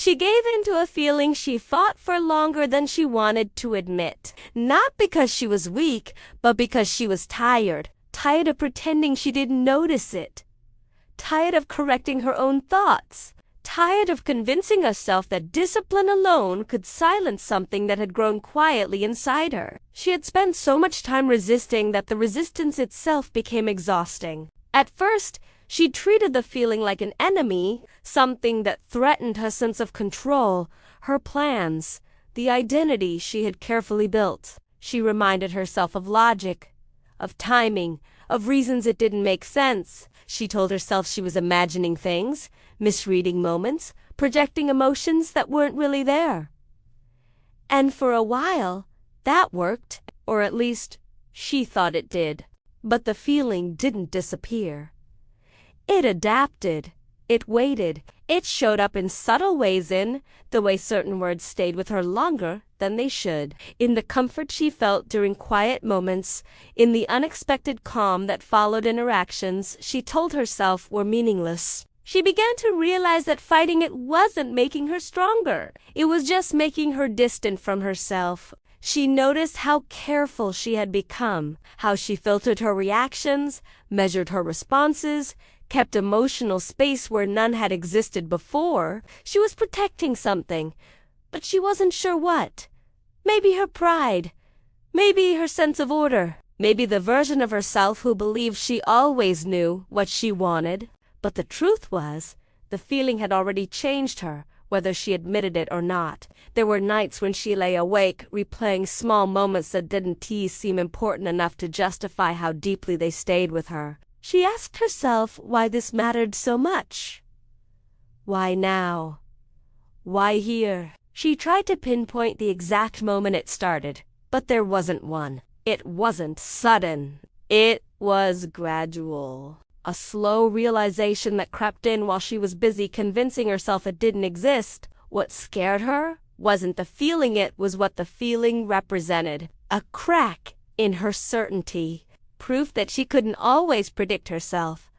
She gave in to a feeling she fought for longer than she wanted to admit. Not because she was weak, but because she was tired. Tired of pretending she didn't notice it. Tired of correcting her own thoughts. Tired of convincing herself that discipline alone could silence something that had grown quietly inside her. She had spent so much time resisting that the resistance itself became exhausting. At first, she treated the feeling like an enemy, something that threatened her sense of control, her plans, the identity she had carefully built. She reminded herself of logic, of timing, of reasons it didn't make sense. She told herself she was imagining things, misreading moments, projecting emotions that weren't really there. And for a while, that worked, or at least, she thought it did. But the feeling didn't disappear. It adapted. It waited. It showed up in subtle ways, in the way certain words stayed with her longer than they should, in the comfort she felt during quiet moments, in the unexpected calm that followed interactions she told herself were meaningless. She began to realize that fighting it wasn't making her stronger. It was just making her distant from herself. She noticed how careful she had become, how she filtered her reactions, measured her responses, kept emotional space where none had existed before. She was protecting something, but she wasn't sure what. Maybe her pride, maybe her sense of order, maybe the version of herself who believed she always knew what she wanted. But the truth was, the feeling had already changed her, whether she admitted it or not. There were nights when she lay awake, replaying small moments that didn't seem important enough to justify how deeply they stayed with her. She asked herself why this mattered so much. Why now? Why here? She tried to pinpoint the exact moment it started, but there wasn't one. It wasn't sudden. It was gradual. A slow realization that crept in while she was busy convincing herself it didn't exist. What scared her wasn't the feeling, it was what the feeling represented. A crack in her certainty. Proof that she couldn't always predict herself,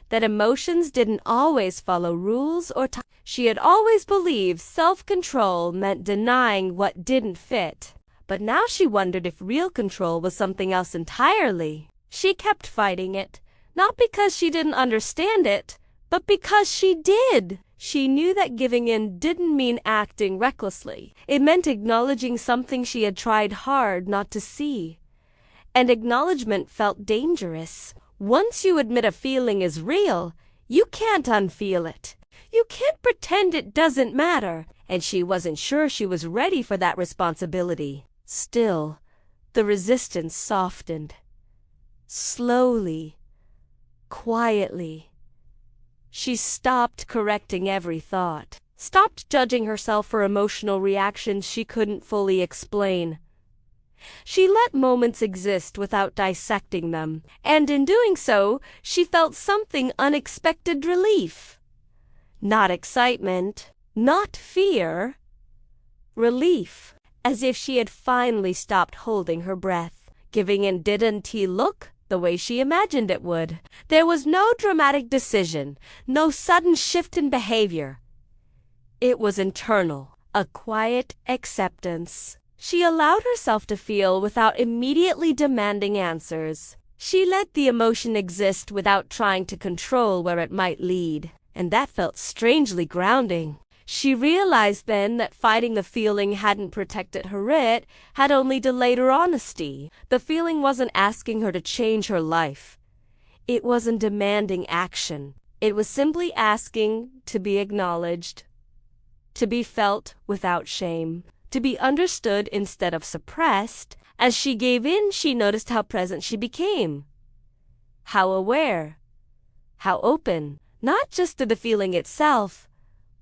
that emotions didn't always follow rules or time. She had always believed self-control meant denying what didn't fit, but now she wondered if real control was something else entirely. She kept fighting it, not because she didn't understand it, but because she did. She knew that giving in didn't mean acting recklessly. It meant acknowledging something she had tried hard not to see. And acknowledgement felt dangerous. Once you admit a feeling is real, you can't unfeel it. You can't pretend it doesn't matter. And she wasn't sure she was ready for that responsibility. Still, the resistance softened. Slowly, quietly. She stopped correcting every thought. Stopped judging herself for emotional reactions she couldn't fully explain. She let moments exist without dissecting them, and in doing so, she felt something unexpected relief. Not excitement, not fear. Relief, as if she had finally stopped holding her breath. Giving in didn't look the way she imagined it would. There was no dramatic decision, no sudden shift in behavior. It was internal, a quiet acceptance. She allowed herself to feel without immediately demanding answers. She let the emotion exist without trying to control where it might lead, and that felt strangely grounding. She realized then that fighting the feeling hadn't protected her, it had only delayed her honesty. The feeling wasn't asking her to change her life. It wasn't demanding action. It was simply asking to be acknowledged, to be felt without shame, to be understood instead of suppressed. As she gave in, she noticed how present she became, how aware, how open, not just to the feeling itself,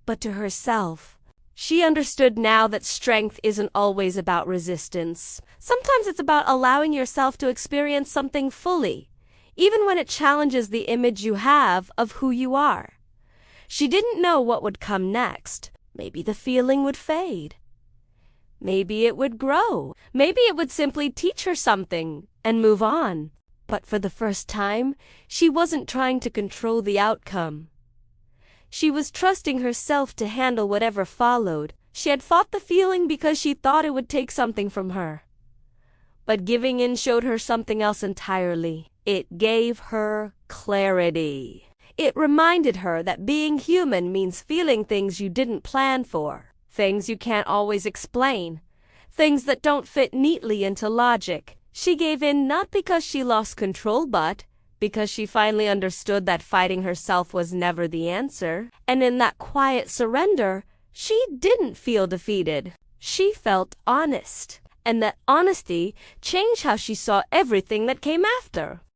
but to herself. She understood now that strength isn't always about resistance. Sometimes it's about allowing yourself to experience something fully, even when it challenges the image you have of who you are. She didn't know what would come next. Maybe the feeling would fade. Maybe it would grow. Maybe it would simply teach her something and move on. But for the first time, she wasn't trying to control the outcome. She was trusting herself to handle whatever followed. She had fought the feeling because she thought it would take something from her. But giving in showed her something else entirely. It gave her clarity. It reminded her that being human means feeling things you didn't plan for, things you can't always explain, things that don't fit neatly into logic. She gave in not because she lost control, but because she finally understood that fighting herself was never the answer. And in that quiet surrender, she didn't feel defeated. She felt honest. And that honesty changed how she saw everything that came after.